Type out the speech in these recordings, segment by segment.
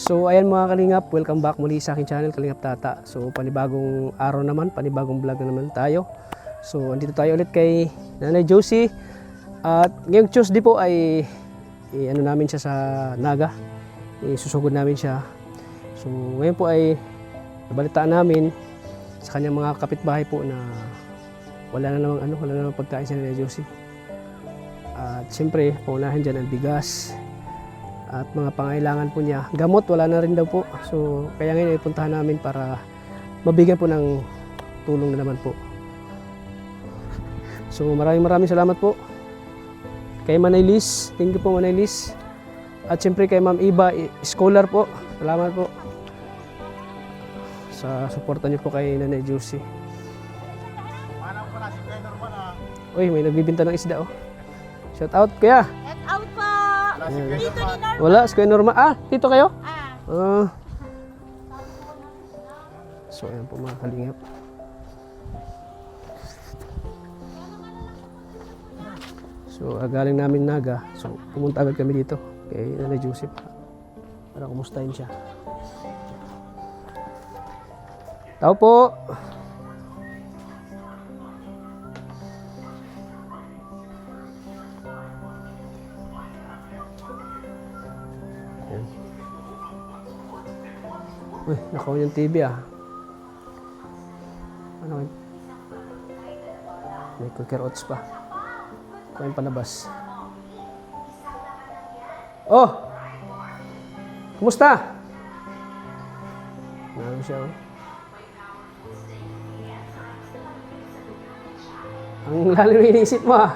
So ayan mga kalingap, welcome back muli sa aking channel Kalingap Tata. So panibagong araw naman, panibagong vlog na naman tayo. So andito tayo ulit kay Nanay Josie. At ngayong Tuesday po ay ano namin siya sa Naga. Susugod namin siya. So ngayon po ay nabalitaan namin sa kanyang mga kapitbahay po na wala na namang pagkain si Nanay Josie. At siyempre, paunahin dyan ang bigas at mga pangailangan po niya. Gamot, wala na rin daw po. So, kaya ngayon ay puntahan namin para mabigyan po ng tulong na naman po. So, maraming salamat po kay Manay Liz. Thank you po, Manay Liz. At siyempre kay Ma'am Iba, scholar po. Salamat po sa suporta niyo po kay Nanay Josie. Uy, may nagbibinta ng isda, oh. Shout out, kuya. Shout out po. Dito ni Norma. Wala, si Kuya Norma. Ah, dito kayo? So, ayan po mga kalingap. So, galing namin Naga. So, pumunta agad kami dito kay Nanay Joseph para kumustahin siya. Tao po. Uy, nakaw yung TV ah. Ano yun? May cooker oats pa. Kuha yung palabas. Oh! Kumusta? Ano siya oh? Ang lalim na iniisip mo ah.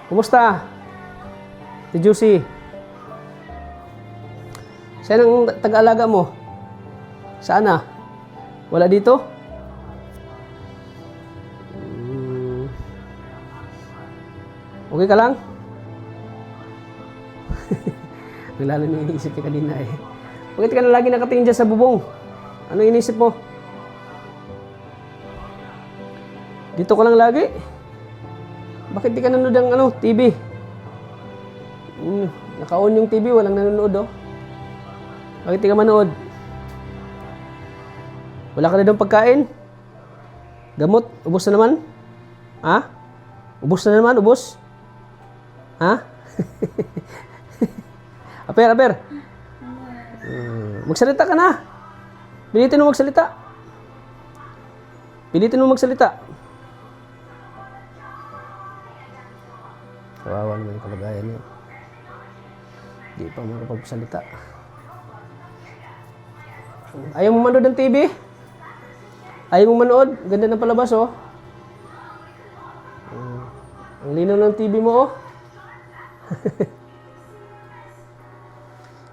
Kumusta? Si Josie. Saan ang tag-alaga mo? Saan na? Wala dito? Okay ka lang? Lalo na iniisip ka kanina eh. Bakit ka na lagi nakatingin dyan sa bubong? Ano iniisip mo? Dito ka lang lagi? Bakit di ka nanonood ng TV? Naka-on yung TV, walang nanonood oh. Bakit di ka manood? Wala ka na daw pagkain? Gamot? Ubus na naman? Ha? Ubus na naman? Ubus? Ha? Aper. Magsalita ka na. Pilitin mo magsalita. Kawawa naman yung kalagayan niya. Di pa makapagsalita. Ayaw mo manood ng TV? Ayaw mo manood? Ganda ng palabas, oh. Ang linaw ng TV mo, oh.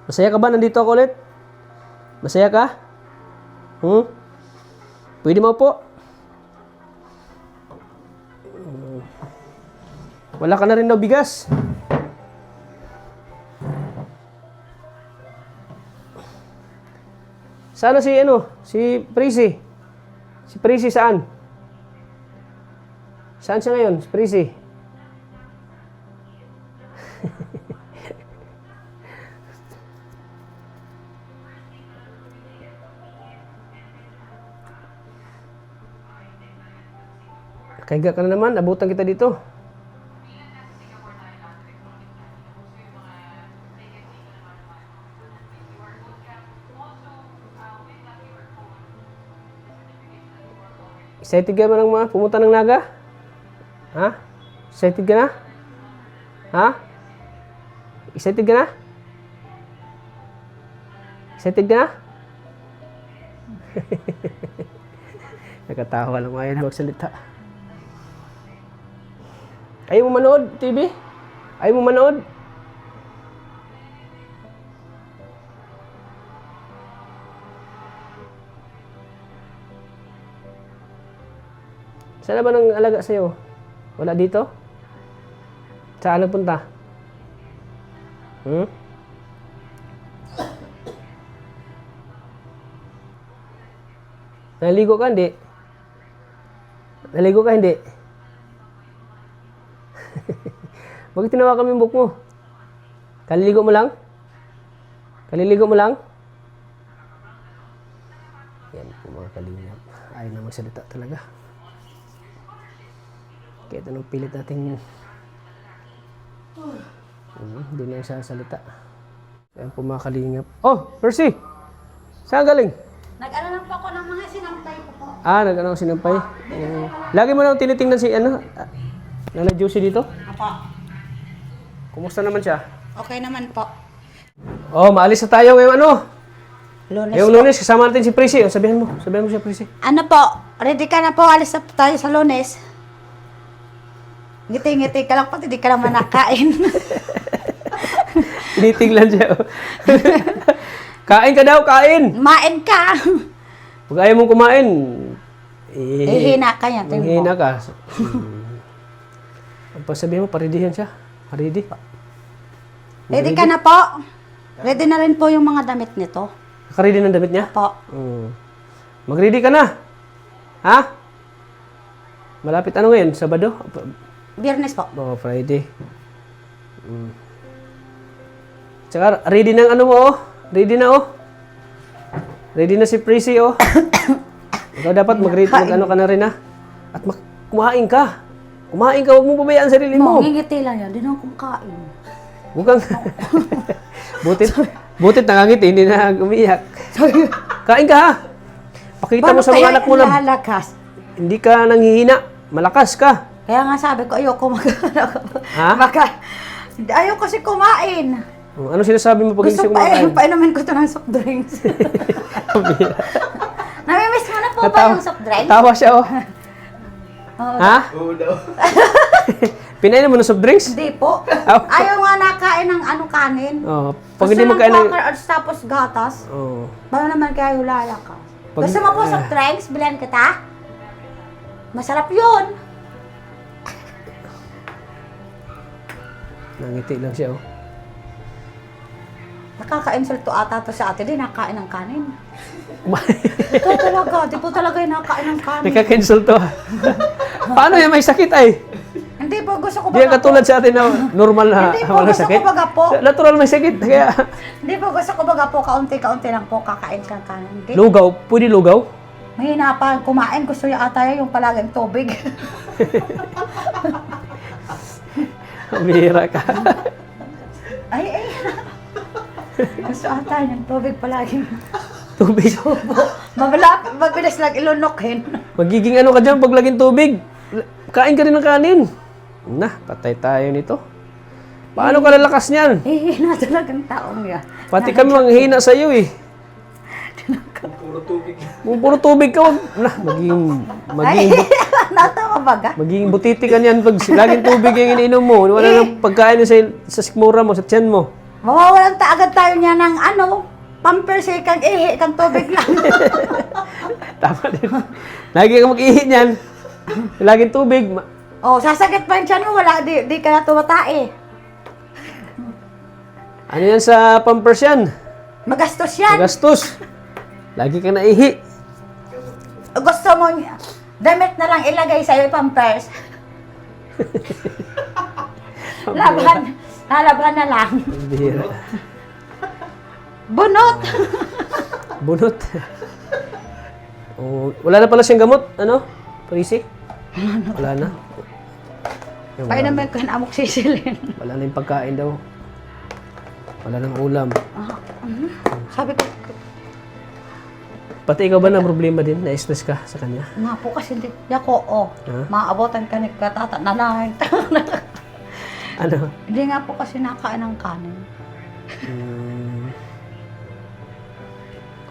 Masaya ka ba? Nandito ako ulit? Masaya ka? Pwede mo po? Wala ka na rin daw bigas. Sana si Prissy. Si Prissy saan? Saan siya ngayon? Si Prissy. Kaiga ka na naman, abutan kita dito. Excited ka ba ng mga pumunta ng Naga? Ha? Excited ka na? Ha? Excited ka na? Excited ka na? Nakatawa lang ngayon magsalita. Ayaw mo manood, TV? Ayaw mo manood? Saan ba nang alaga sa'yo? Wala dito? Saan nagpunta? Naligo ka, hindi? Naligo ka, hindi? Bakit tinawa kami yung buhok mo? Kaliligo mo lang? Kaliligo mo lang? Yan po mga kalingap. Ayaw na magsalita talaga. Kaya ito nung pilit natin hindi na yung sasalita. Yan po mga kalingap. Oh, Percy! Saan galing? Nag-ano lang po ako ng mga sinampay ko po. Nag-ano ang sinampay? Lagi mo na tinitingnan si Nana Josie dito? Apo. Kumusta naman siya? Okay naman po. Oh, maalis na tayo ngayong Lunes Ngayong po. Lunes, kasama natin si Prissy. Oh, sabihan mo siya, Prissy. Ano po? Ready ka na po? Alis na po tayo sa Lunes. Ngiti-ngiti ka lang pati di ka naman nakain. Tinitingnan siya. Oh. Kain ka daw, kain! Main ka. Pag ayaw mong kumain, Hihina ka yan. manghina ka. Pag sabihin mo, paridihan siya. Paridi. Ready ka na po? Ready na rin po yung mga damit nito. Nakaready ng damit niya? Po. Mag-ready ka na. Ha? Malapit ano ngayon? Sabado? Biyernes po. Oh, Friday. Tsaka ready ng ano mo, oh. Ready na, oh. Ready na si Prissy, oh. Ikaw dapat mag-ready, ano ka na rin, ha. At kumain ka. Kumain ka, huwag mong pabayaan sarili mo. Ngingiti lang yan. Di na akong kain. Huwag kang... butit nakangiti, hindi na umiyak. Kain ka, ha. Pakita mo sa mga anak mo na lalakas? hindi ka nanghihina. Malakas ka. Kaya nga sabi ko, ayoko Ha? Ayoko kasi kumain. Ano sinasabi mo pag hindi Gusto siya pa, kumakain? painumin ko ito ng soft drinks. Namimiss mo na po ba yung soft drinks? Tawa siya, oh. Oo. Ha? Oo daw. Pinainom mo ng soft drinks? Hindi po. Oh. Ayaw nga nakain ng kanin. Oh, pag hindi mo kain ng... Gusto ng crackers tapos gatas. Oh. Paano naman kaya hulala ka? Pag- Gusto mo po soft drinks? Bilan kita? Masarap yun. Nangiti lang siya, oh. Nakaka-insulto ata to sa ate. Di nakain ng kanin. Ito talaga. Di po talaga yung nakain ng kanin. Nakaka-insulto. Paano yan? May sakit ay. Hindi po. Gusto ko Di yan katulad sa atin na normal na Hindi po. walang Gusto sakit. ko baga po. Natural may sakit. Kaya Hindi po. Gusto ko baga po. Kaunti-kaunti lang po kakain ng kanin. Hindi. lugaw. Pwede lugaw? Mahina pa kumain. Gusto niya ata yung palaging tubig. Bihira ka. Ay. Gusto ata yung tubig palaging. Tubig. Mabilis lang ilunokin. Magiging ano ka dyan pag laging tubig. Kain ka rin ng kanin. Na, patay tayo nito. Paano ka lalakas niyan? Hihina talagang taong yan. Pati kami manghina sa iyo eh. Kung puro tubig ka, Ay, natawa baga. magiging butiti ka niyan pag laging tubig yung iniinom mo. Wala nang pagkain sa sikmura mo, sa tiyan mo. Mawawalan agad tayo niya ng pampers kang ihi, kang tubig lang. Tama din. Lagi ka mag-ihi niyan. Laging tubig. Sasakit pa yung tiyan mo, di ka na tumatae. Ano yan sa pampers yan? Magastos yan. Magastos. Lagi ka naihi. Gusto mo, damit na lang ilagay sa'yo yung pampers. Lalaban na lang. Bihira. Bunot. Bunot. Wala na pala siyang gamot. Ano? Prissy? Wala na. Yung Kaya naman ko na amoxicillin. wala na yung pagkain daw. Wala nang ulam. Sabi ko, Pati ikaw ba na problema din? Na-stress ka sa kanya? nga po kasi hindi ako, maabotan ka ni katata, nanahin. Ano? Hindi nga po kasi nakain ng kanin.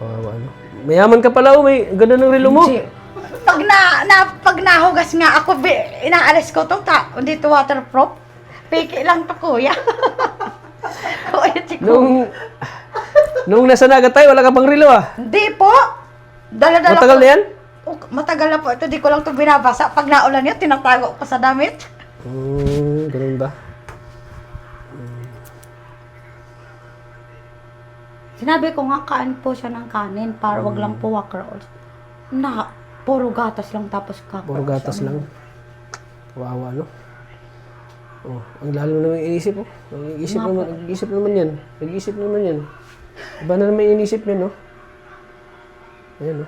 Kawawa, ano? Mayaman ka pala, may ganda ng relo mo. Pag nahugas nga ako, inaalis ko to, dito waterproof. Piki lang to, kuya. Kuya, si kuya. Nung nasa Naga tayo, wala ka pang relo ah. Hindi po. Dala-dala Matagal ko. na yan? Matagal na po. Ito, di ko lang ito binabasa. Pag naulan yun, tinatago ko sa damit. Ganun ba? Sinabi ko nga, kain po siya ng kanin para wag lang po walk rolls. Puro gatas lang tapos kakain. Puro gatas lang. Kawawa, no? Oh, ang lalo naman inisip, oh. Nag-iisip naman yan. Nag-iisip naman yan. Iba na naman inisip yan, no? Ayan, no?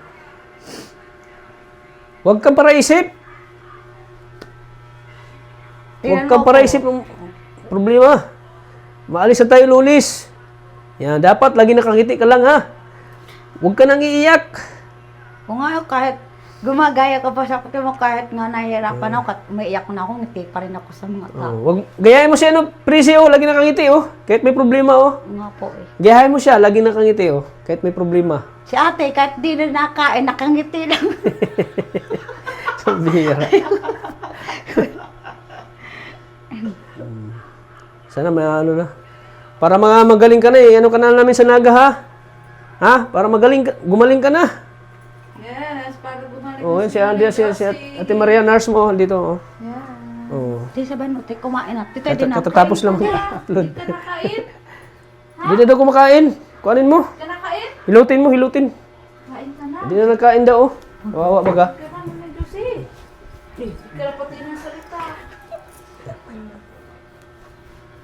Huwag kang paraisip! Huwag kang paraisip ng problema. Maalis na tayo, Lulis. Yan, dapat lagi nakangiti ka lang, ha? Huwag ka nang iiyak. Kung nga kahit gumagaya ka pa sa puti mo, kahit nga nahihirapan ako, kahit umiiyak na ako, ngiti pa rin ako sa mga tao. Oh, wag, gayahin mo siya, no? Prisi, oh. Lagi nakangiti, oh. Kahit may problema, oh. Nga po eh. Gayahin mo siya, lagi nakangiti, oh. Kahit may problema. Si ate, kahit di na nakain, nakangiti lang. Sabihira. Sana may ano na. Para mga magaling ka na eh. Ano ka na namin sa Naga, ha? Ha? Para magaling ka, gumaling ka na. Yes, para bumalik Oh, yan si Andia, si Ate Maria, nurse mo, dito, oh. Yeah. Oh. Di sabihin mo, te, kumain na. Tita, di na. Katatapos lang upload. Ka nakain? Hindi na daw kumakain. Kuhanin mo. Ka nakain? Hilutin mo, hilutin. Kain ka na. Hindi na nagkain daw, oh. Kawawa baga. Ka na naman, Josie. Karapatin ng salita.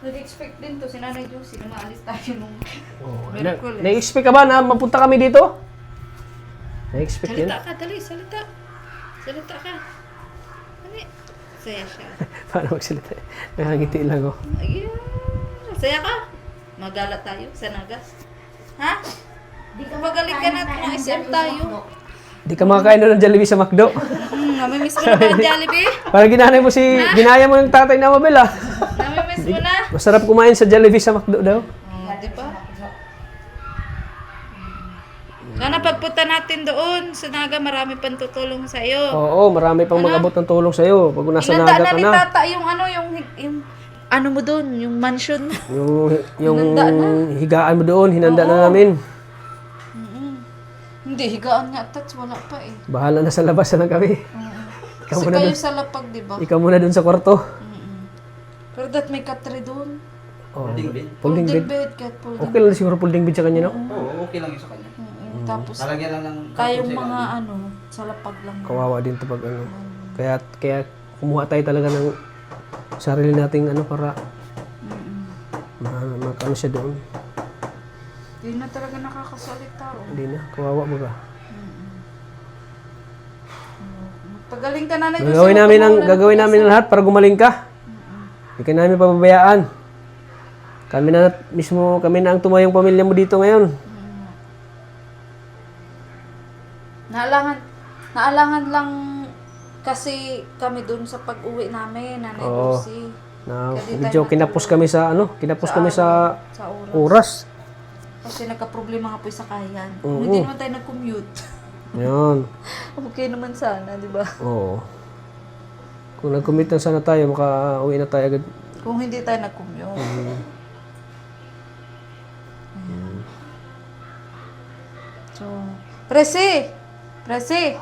Nag-expect din to si Nanay Josie na maalis tayo nung Oh, Merkules. na-expect ka ba na mapunta kami dito? Na-expect yan? Salita ka, dali, salita. Salita ka. Ano eh? Saya siya. Paano magsalita? Nakangiti lang, oh. Ayun. Saya ka. Magala tayo sa Nagas. Ha? Magaling ka na at mga SM tayo. Di ka makakain doon ng Jollibee sa McDo. Namimiss mo na ba ang Jollibee? Parang ginanay mo ginaya mo yung tatay na Mabel, ah. Namimiss mo na? Masarap kumain sa Jollibee sa McDo daw. Di ba? Sana pagpunta natin doon sa Naga, marami pang tutulong sa iyo. Oo, marami pang mag-abot ng tulong sa'yo. Pag nasa Inanda Naga na ka ni na. Tata yung ano mo doon, yung mansion. Yung Hinanda na. higaan mo doon, hinanda na namin. Hindi, higaan nga, Tats, wala pa eh. Bahala na sa labas na lang kami. Ikaw Kasi muna kayo doon. sa lapag, di ba? Ikaw muna doon sa kwarto. Pero that may katre doon. Oh, Folding folding bed. bed, kahit folding Okay lang siguro folding bed sa kanya, no? Oo, okay lang yun sa kanya. Tapos, Talagyan lang ng kayong kapon mga sila. ano, sa lapag lang. Kawawa din to pag ano. Kaya kumuha tayo talaga ng sarili nating ano para makano siya doon. Hindi na talaga nakakasalita. Oh. Hindi na, kawawa baga. Pagaling ka na na Gagawin namin ang lahat para gumaling ka. Hindi ka namin pababayaan. Kami na ang tumayong pamilya mo dito ngayon. Naalangan lang kasi kami dun sa pag-uwi namin, Nanay Oo. Lucy. Na Kasi medyo tayo kinapos kami sa Sa oras. oras. Kasi nagka-problema nga po sa kayan. Oo. Hindi naman tayo nag-commute. Ayun. Okay naman sana, di ba? Oo. Kung nag-commit na sana tayo, makauwi na tayo agad. Kung hindi tayo nag-commute. Ayan. So, Presi,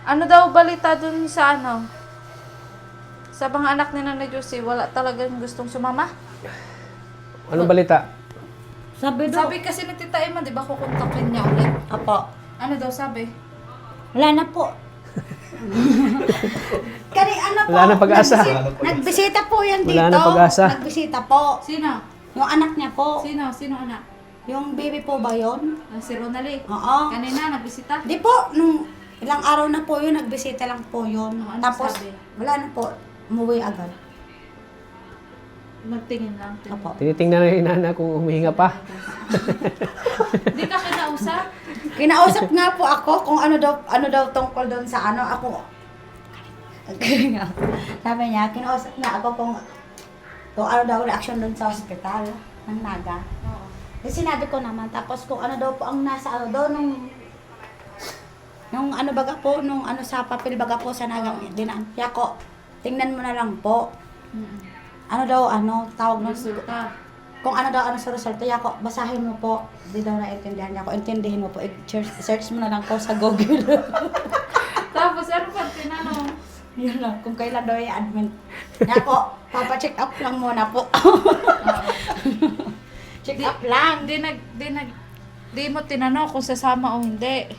ano daw balita dun sa ano? Sa mga anak ni Nanay Josie, wala talagang gustong sumama? Anong balita? Sabi daw. Sabi kasi ni Tita Emma, di ba kukontakin niya ulit? Apo. Ano daw sabi? Wala na po. Kani ano po? Wala na pag-asa. Nagbisita po yan dito. Wala na pag-asa. Nagbisita po. Sino? Yung anak niya po. Sino? Sino anak? Yung baby po ba yun? Si Ronaldie. Oo. Kanina, nagbisita? Di po, nung ilang araw na po yun, nagbisita lang po yun. Ano Tapos, sabi? wala na po. Umuwi agad. Magtingin lang. Opo. Tinitingnan na yung inana kung humihinga pa. Hindi ka kinausap? Kinausap nga po ako kung ano daw tungkol doon sa ano. Ako, sabi niya, kinausap niya ako kung ano daw reaction doon sa hospital ng Naga. Oo. Kasi sinabi ko naman, tapos kung ano daw po ang nasa ano daw nung ano baga po, nung ano sa papel baga po sa Nagang dinaan. Yako, tingnan mo na lang po. Ano daw, tawag nun. Resulta. Kung ano daw, sa resulta, Yako, basahin mo po. Hindi daw naintindihan niya ako. Intindihin mo po. Search mo na lang po sa Google. Tapos, ano pa tinanong? Yun lang, kung kailan daw i-admit. Yako, papacheck up lang muna po. Check up lang. Di mo tinanong kung sasama o hindi.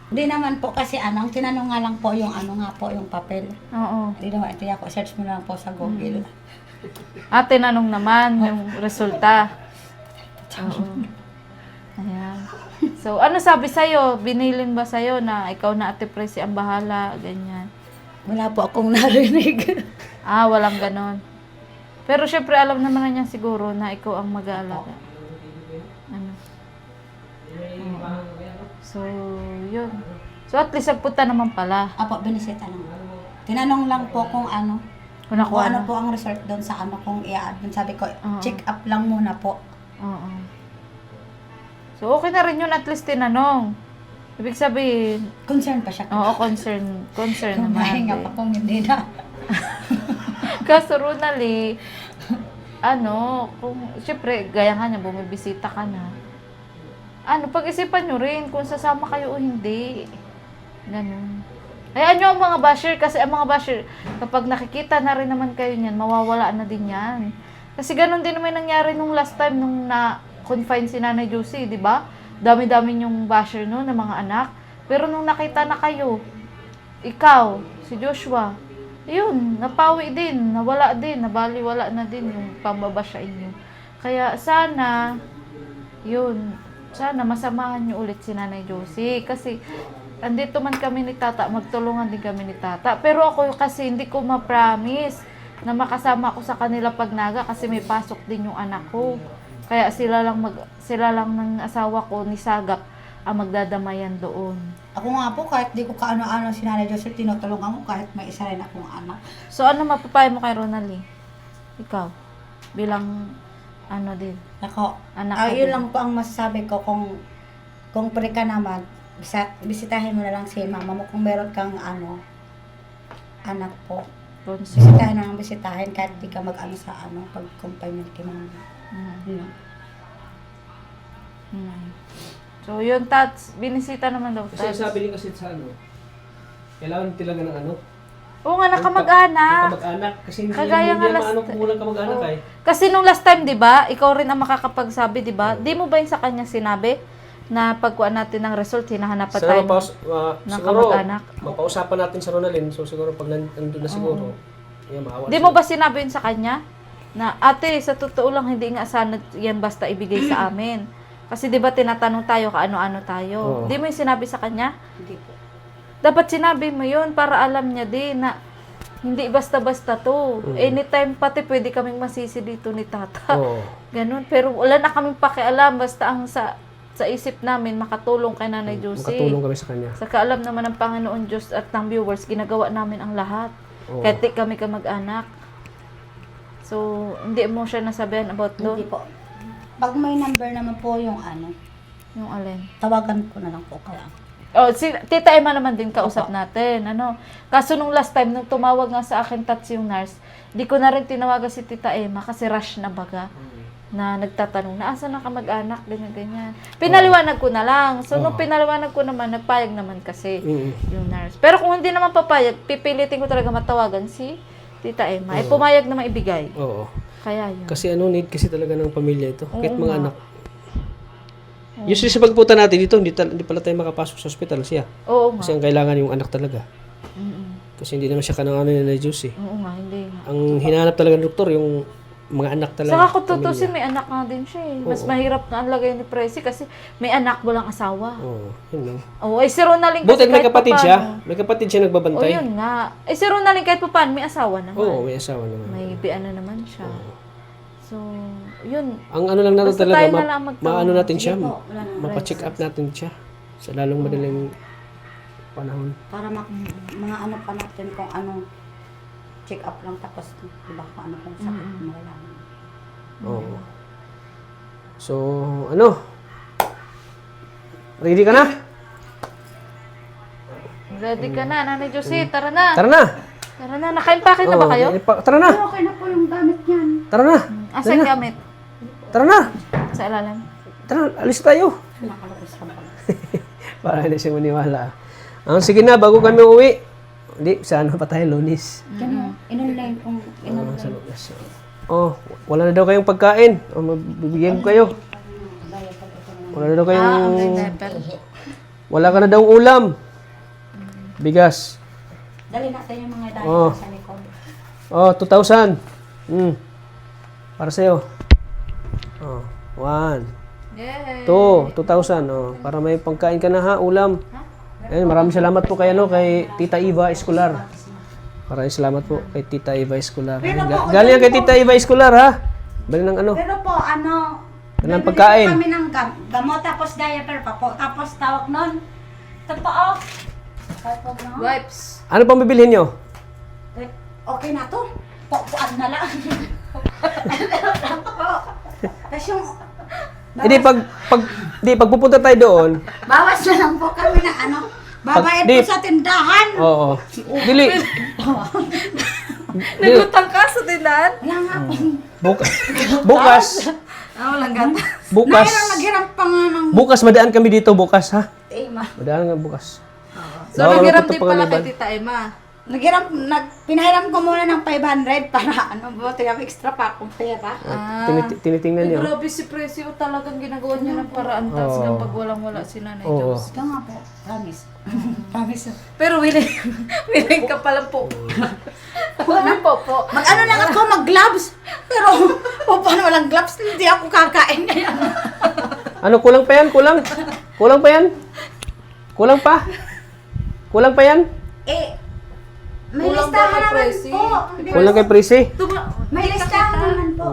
Hindi naman po kasi ang tinanong nga lang po yung nga po yung papel. Oo. Hindi naman ito ako, search mo lang po sa Google. Tinanong naman yung resulta. Oo. Ayan. So, ano sabi sa'yo? Binilin ba sa'yo na ikaw na Ate Presi ang bahala? Ganyan. Wala po akong narinig. Walang ganon. Pero syempre, alam naman na niya siguro na ikaw ang mag-aalaga. Ano? So, yun. So, at least nagpunta naman pala. Apo, binisita lang. Tinanong lang po kung ano. Kung Kung ano ano. po ang result doon sa kung i-add. Sabi ko, Oo. check up lang muna po. Oo. So, okay na rin yun. At least tinanong. Ibig sabihin, Concern pa siya. oo, concern Kung naman. mahinga pa kung hindi na. Kaso, Ronali, syempre, gaya nga niya, bumibisita ka na. Pag-isipan nyo rin kung sasama kayo o hindi. Ganun. Hayaan nyo ang mga basher, kasi ang mga basher, kapag nakikita na rin naman kayo niyan, mawawala na din yan. Kasi ganun din naman nangyari nung last time nung na-confine si Nanay Josie, di ba? Dami-dami yung basher noon ng mga anak. Pero nung nakita na kayo, ikaw, si Joshua, yun, napawi din, nawala din, nabaliwala na din yung pambabasya inyo. Kaya sana, sana masamahan nyo ulit si Nanay Josie. Kasi, andito man kami ni Tata, magtulungan din kami ni Tata. Pero ako kasi hindi ko ma-promise na makasama ako sa kanila pag naga kasi may pasok din yung anak ko. Kaya sila lang ng asawa ko ni Sagap ang magdadamayan doon. Ako nga po, kahit di ko kaano-ano si Nanay Joseph, tinutulungan ko kahit may isa rin akong anak. So ano mapapayo mo kay Ronaldie? Ikaw, bilang din, Ako, anak ka yun din. lang po ang masasabi ko kung pre ka naman, bisitahin mo na lang si mama mo kung meron kang anak po. Sponsor. Bisitahin na lang bisitahin kahit di ka sa pag-company kay mama. Yun. So yun, Tats, binisita naman daw, Kasi Tats. sabi din kasi sa kailangan talaga ng Oo nga, nakamag-anak. kamag-anak. Kasi hindi Kagaya nga naman last- kung walang kamag-anak Oo. ay. Kasi nung last time, 'di ba? Ikaw rin ang makakapagsabi, 'di ba? Di mo ba yun sa kanya sinabi na pagkuha natin ng result, hinahanapan tayo ng siguro, kamag-anak? mapausapan natin sa Ronalyn. So siguro pag nandun na siguro, maawa Di mo ba sinabi yun sa kanya? Na, ate, sa totoo lang, hindi nga sana yan basta ibigay sa amin. Kasi di ba tinatanong tayo kaano-ano tayo. Oo. Di mo yung sinabi sa kanya? Hindi po. Dapat sinabi mo yun para alam niya din na hindi basta-basta to. Anytime pati pwede kaming masisi dito ni Tata. Oo. Ganun. Pero wala na kaming pakialam. Basta ang sa isip namin, makatulong kay Nanay Josie. Makatulong kami sa kanya. Sa kaalam naman ng Panginoon Diyos at ng viewers, ginagawa namin ang lahat. Oo. Kahit di kami kamag-anak. So, hindi mo siya nasabihan about doon? Hindi po. Pag may number naman po yung Yung alin? tawagan ko na lang po kayo. Oh, si Tita Emma naman din kausap natin. Kaso nung last time, nung tumawag nga sa akin yung nurse, di ko na rin tinawagan si Tita Emma kasi rush na baga. Na nagtatanong na, asa na ka mag-anak, ganyan. Pinaliwanag ko na lang. So, nung pinaliwanag ko naman, nagpayag naman kasi yung nurse. Pero kung hindi naman papayag, pipilitin ko talaga matawagan si Tita Emma. Pumayag naman ibigay. Oo. Kaya yun. Kasi need kasi talaga ng pamilya ito. Kahit Oo mga nga. anak. Usually sa pagpunta natin dito, hindi pala tayo makapasok sa ospital siya. Oo nga. Kasi ang kailangan yung anak talaga. Mm-mm. Kasi hindi naman siya kanang ni Nanay Josie. Oo nga, hindi nga. Ang hinahanap talaga ng doktor, yung mga anak talaga. Saka kung tutusin, may anak nga din siya eh. Mas Oo. mahirap na ang lagay ni Presi kasi may anak, walang asawa. Oo, yun lang. Oo, si Ronaldine Buti kasi may kahit kapatid papaano- siya. May kapatid siya Oo, nagbabantay. yun nga. Si Ronaldine kahit pa paano, may asawa naman. Oo, may asawa naman. May biana naman siya. So, yun. Ang ano lang natin Basta talaga, tayo na lang magtawag. maano natin siya, Sige po, wala nang mapacheck up natin siya sa lalong madaling panahon. Para mga pa natin kung check up lang tapos diba kung ano kung sakit malaman. Oo. So, ready ka na? Ready ka na, Nanay Josie. Tara na. Tara na! Tara na. Naka-impake na ba kayo? Tara na! Okay na po yung gamit niyan. Tara na! Asan gamit? Tara na! Sa ilalim. Tara, alis tayo! Nakalabas ka pa. Para hindi siya maniwala. Sige na, bago kami uwi. Hindi, saan pa tayo, Lunis. Yan in-online kung Sa Lunes. Wala na daw kayong pagkain. Bibigyan ko kayo. Wala na daw kayong... Ang diaper. Wala ka na daw ulam. Bigas. Dali natin yung mga dahil Oh. sa likod. Oh, 2,000. Para sa'yo. Oh, 1, Yay! 2,000. Oh, para may pangkain ka na ha, ulam. Ayun, maraming salamat po kay, kay Tita Eva Escolar. Maraming salamat po kay Tita Eva Escolar. Galing yan kay Tita Eva Escolar ha. Bali ng Pero po, Ng bibili pagkain. po kami ng gamot, tapos diaper pa po. Tapos tawag nun, totoo. Tapos no? Wipes. Ano pang bibilhin nyo? Okay na to. Puan na lang. Tapos yung, Hindi, pag pupunta tayo doon, bawas na lang po kami ng babayad Di- po sa tindahan. oo. Dili. Nagutang ka sa tindahan? Wala nga po. Bukas. Walang gata. Bukas. Naghiram pa nga ng Bukas, madaan kami dito bukas, ha? tema. Madaan nga bukas. So, Bawal naghiram punta din pala Pangaliban. kay Tita Emma. Pinahiram ko muna ng 500 para buti yung extra pa akong pera. Tinitingnan nyo. Grabe si Presi, talagang ginagawa niya ng paraan tapos lang pag walang-wala si Nanay Oo. Diyos. Ikaw nga po, promise. Promise. Pero willing ka pala po. Willing po. Mag-ano lang ako, mag-gloves. Pero, paano walang gloves? Hindi ako kakain ngayon. Ano, kulang pa yan? Kulang? Kulang pa yan? Kulang pa? Kulang pa yan? May Kulang listahan ba kay naman Presi? po. Kulang kay Prissy? May listahan naman po.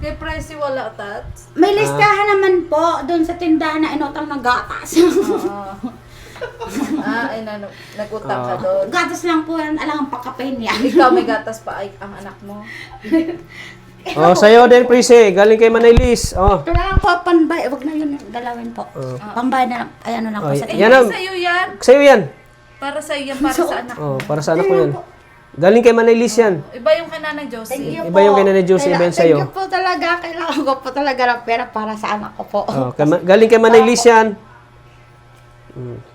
Kay Presi wala tats. May listahan naman po doon sa tindahan na inutang ng gatas. Ay, nag-utang ka doon. Gatas lang po yan, alang ang pakapain niya. Ikaw may gatas pa ay ang anak mo. Oh, sa'yo din, Prissy. Galing kay Manay Liz. Oh. Ito na lang po, panbay. Huwag na yun, dalawin po. Pambay na lang, ay ano lang po Ay, sa Eh, Yan tindahan. ang- sa'yo yan. Sa'yo yan. Para sa'yo yan, para sa anak. Oh, para sa anak ko yan. Galing kay Manay Liz yan. Iba yung kay Nanay Thank Josie. you Iba yung kay Nanay Josie, iba yung sa'yo. Thank you po talaga. Kailangan ko po talaga ng pera para sa anak ko po. Oh, galing kay Manay Liz yan.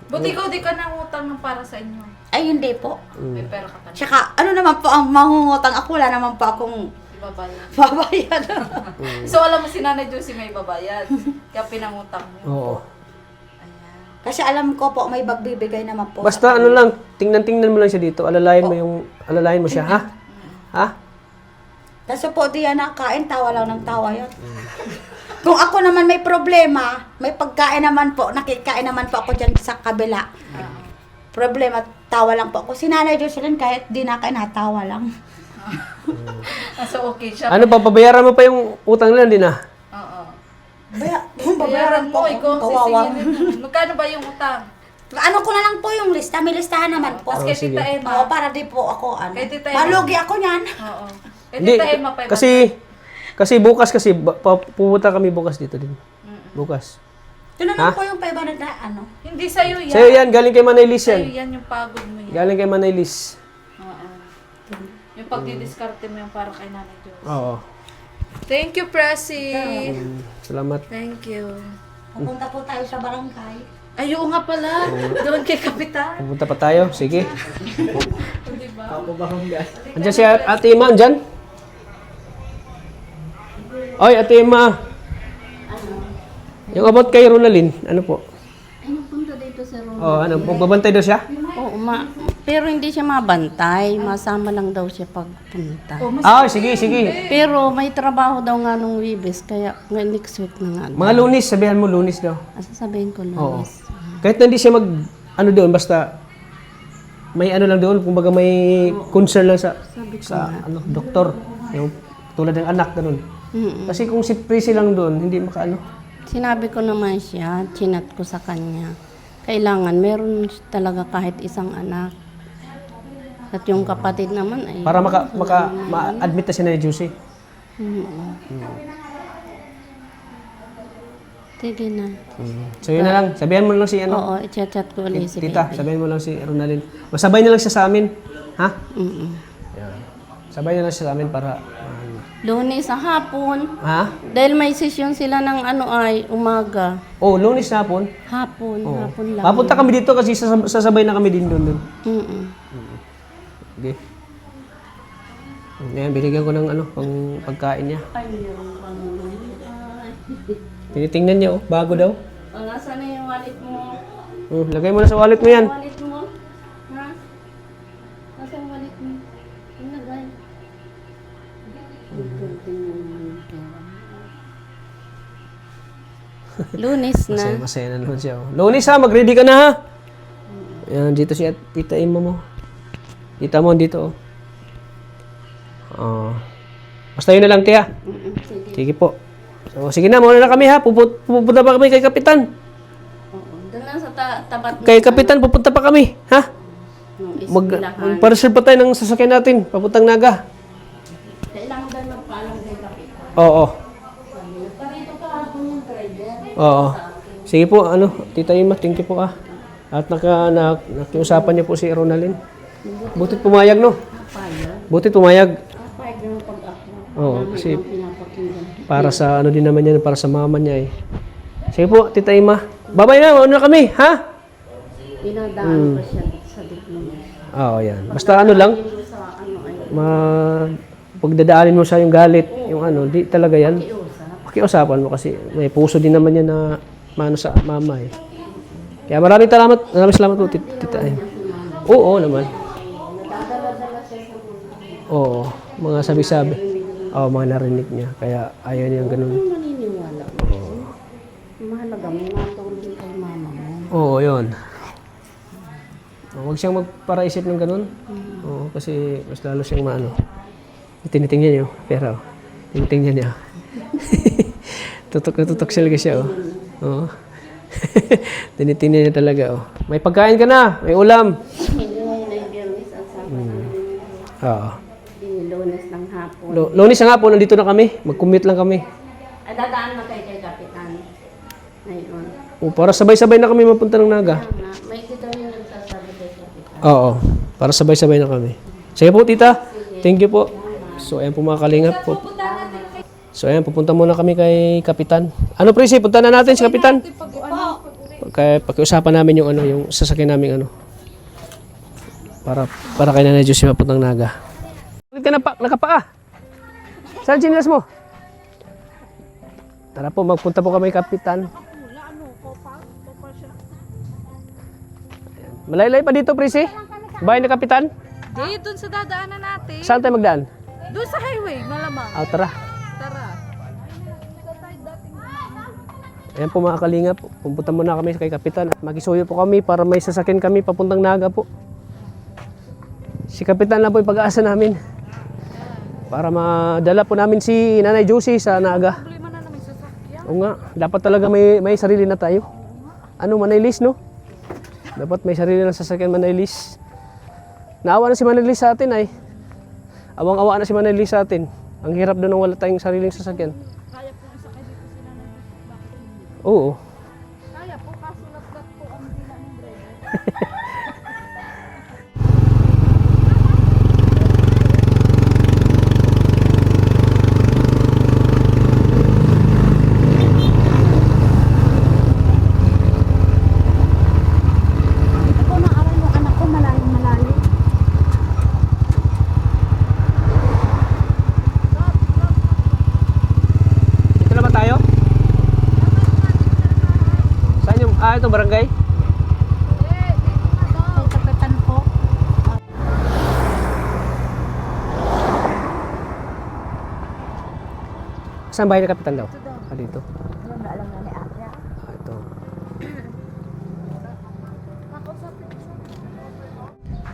Buti ko di ka nangutang ng para sa inyo. Ay, hindi po. May pera ka pa. Tsaka, ano naman po ang mangungutang ako? Wala naman po akong Ibabayad. babayad. So alam mo si Nanay Josie may babayad. Kaya pinangutang mo. Oo. Ayan. Kasi alam ko po, may magbibigay naman po. Basta ano lang, tingnan mo lang siya dito. Alalayan mo siya, ha? Ha? Kasi po, di yan nakain, tawa lang ng tawa yun. Kung ako naman may problema, may pagkain naman po, nakikain naman po ako dyan sa kabila. Problema, tawa lang po ako. Si Nanay Jocelyn, kahit di nakain, natawa lang. So okay siya. Ano pa, pabayaran mo pa yung utang nila, hindi na? Oo. Babayaran po mo, ako. ikaw Kawawa. sisingilin. Magkano ba yung utang? Ano ko na lang po yung lista, may listahan naman po. Tapos kay sige. Tita Emma. Oo, para di po ako, Kay Tita Emma. malugi ako niyan. Oo. Kay Hindi, Tita Emma pa kasi bukas pupunta kami bukas dito din. Bukas. Ito na lang po yung 500 na ano. Hindi sa'yo yan. Sa'yo yan, galing kay Manay Liz Sa'yo yan. yan yung pagod mo yan. Galing kay Manay Liz. Oo. Yung pagdidiskarte mo yung para kay Nanay Diyos. Oo. Thank you, Presi. Salamat. Thank you. Pupunta po tayo sa barangay. Ay, oo nga pala. Doon kay Kapitan. Pupunta pa tayo. Sige. Diba? Andiyan si Ate Emma, andyan? Oy, Ate Emma. Yung about kay Ronalyn, ano po? Ay, nagpunta dito sa room. Oh, ano, magbabantay daw siya? Oo, pero hindi siya mabantay. Masama lang daw siya pagpunta. Ah, sige, sige. Pero may trabaho daw nga nung Wibes, kaya next week na nga. Mga Lunis, sabihan mo Lunis daw. Sasabihin ko Oo. Lunes. Kahit na hindi siya ano doon, basta may ano lang doon, kumbaga may concern lang sa doktor. Yung tulad ng anak, ganun. Mm-mm. Kasi kung si Prissy lang doon, hindi makaano. Sinabi ko naman siya, chinat ko sa kanya. Kailangan meron talaga kahit isang anak. At yung kapatid naman ay... Para ma-admit na siya na Juicy. Sige na. So yun na lang, sabihan mo lang si Oo, i-chat ko ulit si Tita, Baby. sabihin mo lang si Ronalyn. Masabay na lang siya sa amin. Ha? Mm-mm. Sabay na lang siya sa amin para... Lunes sa hapon. ha? Dahil may session sila ng umaga. Oh, Lunes na hapon. Hapon, Oh. hapon lang. Papunta kami dito kasi sasabay na kami din doon. Mm-mm. Okay. Ngayon, binigyan ko ng pang pagkain niya. Ay, meron pa naman. Tinitingnan niya, bago daw. O, nasaan na yung wallet mo? Lagay mo na sa wallet mo yan. Wallet mo? Ha? Nasa yung wallet mo? Ang lagay. Lunes na. Masaya na naman siya. Lunis ha, mag-ready ka na ha. Ayan, dito si Tita Ima mo. Tita mo dito. Basta yun na lang, tiya. Sige. Sige po. So, sige na, muna na kami ha. Pupunta pa kami kay Kapitan. Oo. Doon lang sa tapat Kay Kapitan, pupunta pa kami. Ha? ng Mag pa tayo ng sasakyan natin. Papuntang Naga. Kailangan ba magpaalam kay Kapitan? Oo. Parito ka ako yung driver. Oo. Sige po, Tita Ima, thank you po ah. At nakiusapan niyo po si Ronaldin. Butit pumayag, no? Payag. Butit pumayag. Payag naman pag ako. Oo, kasi Pinapakinggan. para sa din naman yan, para sa mama niya eh. Sige po, Tita Ima. Babay na, mauna na kami, ha? Pinadaan ko siya sa dikmo. Oo, yan. Basta lang, Sa ay pagdadaanin mo sa yung galit, yung di talaga yan. iusap. Pakiusapan mo kasi may puso din naman yan na mano sa mama eh. Kaya maraming salamat po, Tita Ima. Oo naman. Nadadala-dala siya sa mga. Oo, mga sabi-sabi. Oo, mga narinig niya. Kaya ayaw niyang ganun. Ano maniniwala? Mahalaga may matulong kay mama mo. Oo, yun. Huwag siyang magparaisip ng ganun. Oo, kasi mas lalo siyang tinitingnan niyo, pero tinitingnan niya. Tutok na tutok sila siya, oh. Oo. Tinitingnan niya talaga, oh. May pagkain ka na, may ulam. Hindi ngayon ay Biyernes ang Sabado. Oo. Di Lunes ng hapon. Lunes na nga po, nandito na kami. Mag-commute lang kami. Ay dadaan na kayo kay Kapitan. Ngayon. O, para sabay-sabay na kami mapunta ng Naga. May dito yung nagsasabi kay Kapitan. Oo, para sabay-sabay na kami. Sige po, tita. Thank you po. So, ayan po mga kalingap po. So, ayan, pupunta muna kami kay Kapitan. Ano, Prissy? Punta na natin si Kapitan. Kaya pakiusapan namin yung yung sasakyan namin para kay Nanay Josie mapuntang Naga. Bakit ka nakapaa? Saan chinelas mo? Tara po, magpunta po kami kay Kapitan. Malaylay pa dito, Prissy? Bahay ni Kapitan? Di, dun sa dadaanan natin. Saan tayo magdaan? Doon sa highway, malamang. Tara. Tara. Ayan po mga kalingap, pupunta muna kami kay Kapitan at makisuyo po kami para may sasakyan kami papuntang Naga po. Si Kapitan lang po yung pag-aasa namin para madala po namin si Nanay Josie sa Naga. Problema na namin sasakyan. Oo nga, dapat talaga may sarili na tayo. Manaylis, no? Dapat may sarili na sasakyan, Manaylis. Naawa na si Manaylis sa atin ay. Awang-awa na si Manaylis sa atin. Ang hirap doon nung wala tayong sariling sasakyan. Kaya po isakay dito sila ng bakit hindi? Oo. Kaya po, kaso lat-lat po ang dila ng driver. Ako naaral yung anak ko malalim. Dito na ba tayo? Saan yung, ito barangay? Kay Kapitan po. Saan bahay ni Kapitan daw? Dito. Yung naalam na ni Ate. Ito.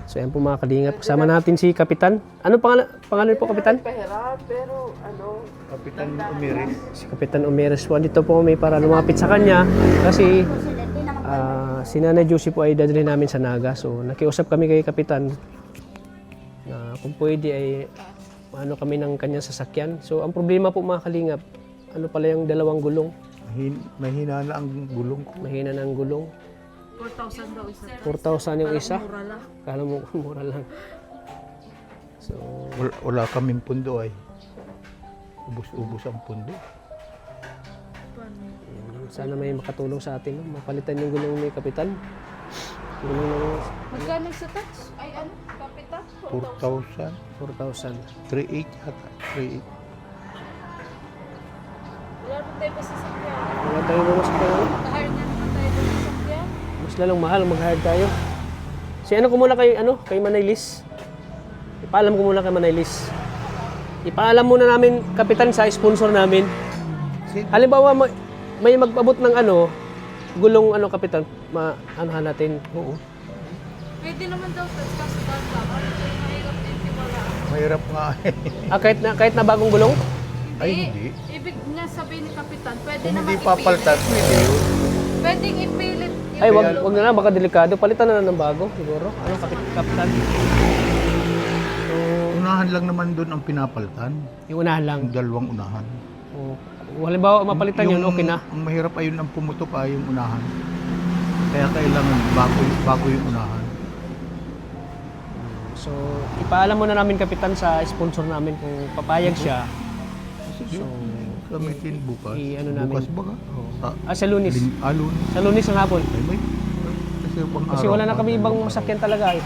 So yan po mga kalingap. Kasama natin si Kapitan. Ano pangalan po, Kapitan? Kapitan Umiris. Si Kapitan Umeres po. Dito po kami para lumapit sa kanya. Kasi si Nanay Josie po ay dadalhin namin sa Naga. So nakiusap kami kay Kapitan na kung pwede ay kami ng kanyang sasakyan. So ang problema po mga kalingap, pala yung dalawang gulong. Mahina na ang gulong ko. Mahina ng gulong. 4,000 daw isa. 4,000 yung isa. Mura lang. Kala mo mura lang. So, Wala kaming pundo ay. Ubus-ubus ang pundo. sana may makatulong sa atin. No? Mapalitan yung gulong ni Kapitan. Gulong ng Magkano sa touch? Ay ano? Kapitan? 4,000. 4,000. 3,800 yata. 3,800. Wala naman tayo ba sasakyan? Wala tayo naman sa kanya. Naka-hire na naman tayo ba sasakyan? Mas lalong mahal mag-hire tayo. Si ano ko muna kay Manaylis. Ipaalam ko muna kay Manaylis. Ipaalam muna namin, kapitan, sa sponsor namin. Halimbawa, may magpabot ng gulong kapitan, anuhan natin. Oo. Pwede naman daw sa mahirap din wala. Mahirap nga eh. Kahit na bagong gulong? Ay, hindi. Ibig niya sabihin ni Kapitan, pwede Kung naman hindi papalitan, pwede yun. Pwedeng ipilit yung Ay, wag na lang, baka delikado. Palitan na lang ng bago, siguro. Kapitan? So, Unahan lang naman doon ang pinapalitan. yung unahan lang. Yung dalawang unahan. O, kung halimbawa, mapalitan yun, okay na. Ang mahirap ayun ang pumutok ay yung unahan. Kaya kailangan bago yung unahan. So, ipaalam muna namin, kapitan, sa sponsor namin kung papayag siya. So, gamitin bukas. namin. Bukas ba ka? Sa Lunes. Alun. Sa Lunes ng hapon. Ay, may. Kasi wala na kami ibang masakyan talaga eh.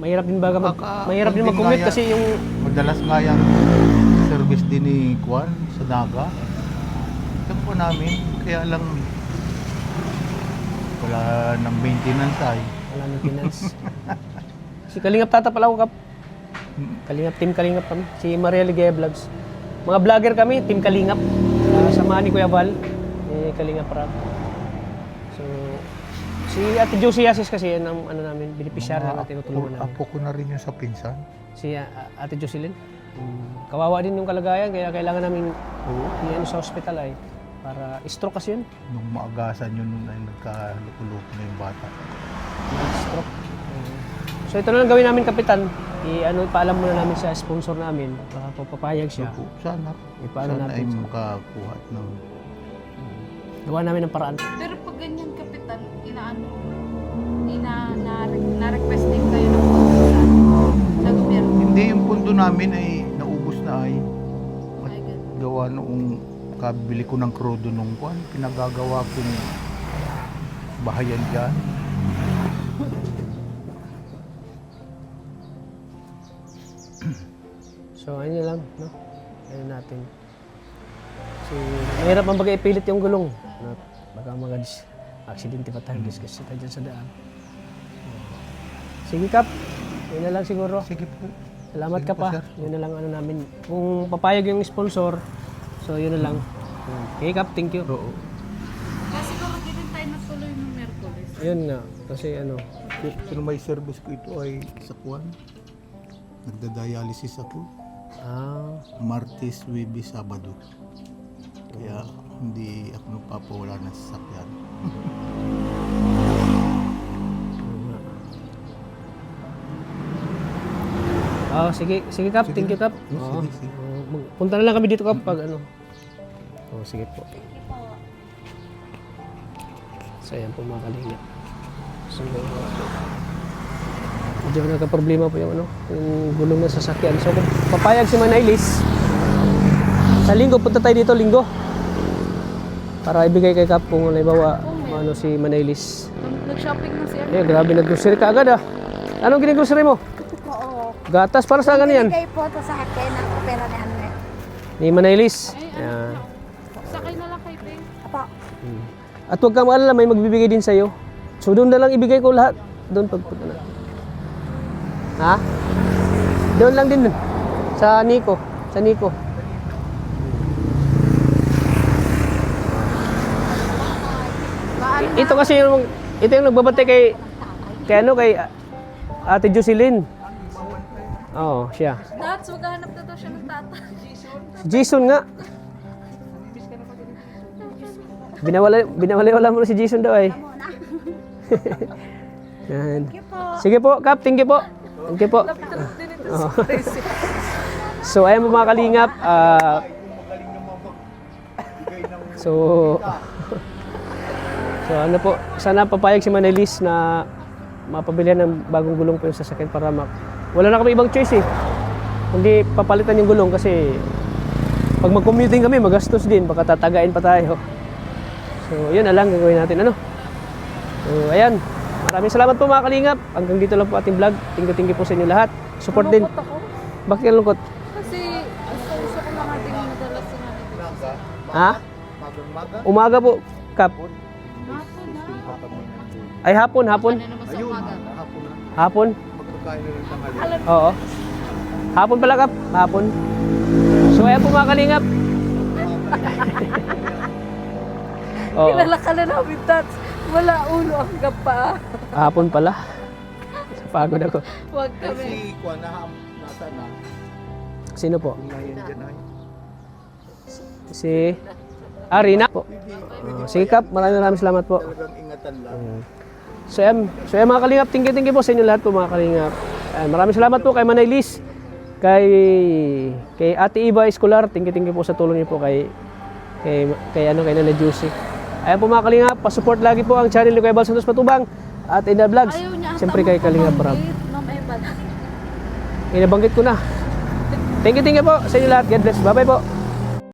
Mahirap din mahirap din mag-commute kasi yung Madalas nga yung service din ni Kwan sa Naga. Ito po namin, kaya lang wala ng maintenance ay. wala nang finance. Si Kalingap Tata pala ako, Kap. Team Kalingap kami. Si Maria Ligaya Vlogs. Mga vlogger kami, Team Kalingap. Samahan ni Kuya Val, Kalingap Rap. So, si Ate Josie Yasis kasi yan ang namin, beneficiary na tinutulungan namin. Apo ko na rin yung sa pinsan. Si Ate Jocelyn. Kawawa din yung kalagayan, kaya kailangan namin sa hospital ay para stroke kasi yun. Nung maagasan yun, nung ay nagkalukuloko na yung bata. Stroke. So ito na lang gawin namin, kapitan. Paalam muna namin sa sponsor namin. Baka papayag siya. So, sana Ipaano sana ay natin siya. makakuha ng Gawa namin ng paraan. Pero pag ganyan, Kapitan, na-request din kayo ng pagkakas sa gobyerno. Hindi, yung pundo namin ay naubos na ay Ay, ganun. gawa noong kabili ko ng krudo nung Kwan. Pinagagawa kong bahayan dyan. So ayun na lang, no? Ayun natin. So, mahirap ang bagay ipilit yung gulong. No? Baka mga aksidente pa tayo, discuss tayo dyan sa daan. Sige, Kap. Yun na lang siguro. Sige po. Salamat Sige ka po, pa. sir. Yun na lang namin. Kung papayag yung sponsor, so yun na lang. Okay, Kap. Thank you. Oo. Kasi kung magiging tayo na tuloy ng Merkulis. Ayun nga. Kasi Pero may service ko ito ay sa Kwan. Nagda-dialysis ako. Martes, Webes, Sabado. Kaya hindi ako nagpapawala ng sasakyan. sige, Kap. Sige. Thank you, Kap. Sige, Oo. sige. Punta na lang kami dito, Kap, pag sige po. So, ayan po mga kalinga. So, medyo nagka-problema po yung yung gulong ng sasakyan. So, kung papayag si Manaylis, sa linggo, punta tayo dito, linggo. Para ibigay kay Kap kung halimbawa, si Manaylis. Nag-shopping na siya. Grabe, nag-grocery ka agad ah. Anong gini-grocery mo? Oo. Gatas, para sa ganyan. Bigay po to sa akin ang pera ni Anne. Ni Manaylis. Ayan. Sakay na lang kay Peng. Apo. At huwag kang maalala, may magbibigay din sa'yo. So doon na lang ibigay ko lahat. Doon pagpunta na. Ha? Doon lang din. Sa Nico. Sa Nico. Ito kasi ito yung nagbabate kay Ate Jocelyn. Oo, siya. Nats, maghahanap na daw siya ng tata. Jason nga. Binawala mo na si Jason daw ay. Yan. Sige po, Kap. Thank you po. Thank you po. Oo. So, ayan po mga kalingap. So, ano po, sana papayag si Manaylis na mapabilihan ng bagong gulong po yung sasakyan para wala na kami ibang choice eh. Hindi papalitan yung gulong kasi pag mag-commuting kami, magastos din. Baka tatagain pa tayo. So, yun na lang gagawin natin. So, ayan. Maraming salamat po mga kalingap. Hanggang dito lang po ating vlog. Thank you po sa inyo lahat. Support din. Malungkot ako. Bakit ka lungkot? Kasi gusto ko lang natin madalas sa natin. Ha? Umaga po, Kap. Ay, hapon. Ano naman sa Ayun, umaga? hapon na. Hapon? Magkakain na ng tanghali. Oo. Hapon pala, Kap. Hapon. So, ayan po mga kalingap. Oo. Kilala ka na namin, Tats. Wala ulo ang gapa. Hapon pala. Pagod ako. Huwag Eh, kami. si Kwan, nasa na. Sino po? Kung nandiyan na. Si Arina po. Sige, Kap. Maraming salamat po. Talagang ingatan lang. So ayan mga kalingap, thank you po sa inyo lahat po mga kalingap. Ayan, maraming salamat po kay Manay Liz, kay Ate Iva Escolar, thank you po sa tulong niyo po kay Nanay Juicy. Ayan po mga kalingap, pa-support lagi po ang channel ni Kuya Bal Santos Matubang at Inda Vlogs. Ayaw niya Siyempre kay Kalingap Brab. Ma'am Evan. Inabanggit ko na. Thank you po sa inyo lahat. God bless. Bye-bye po.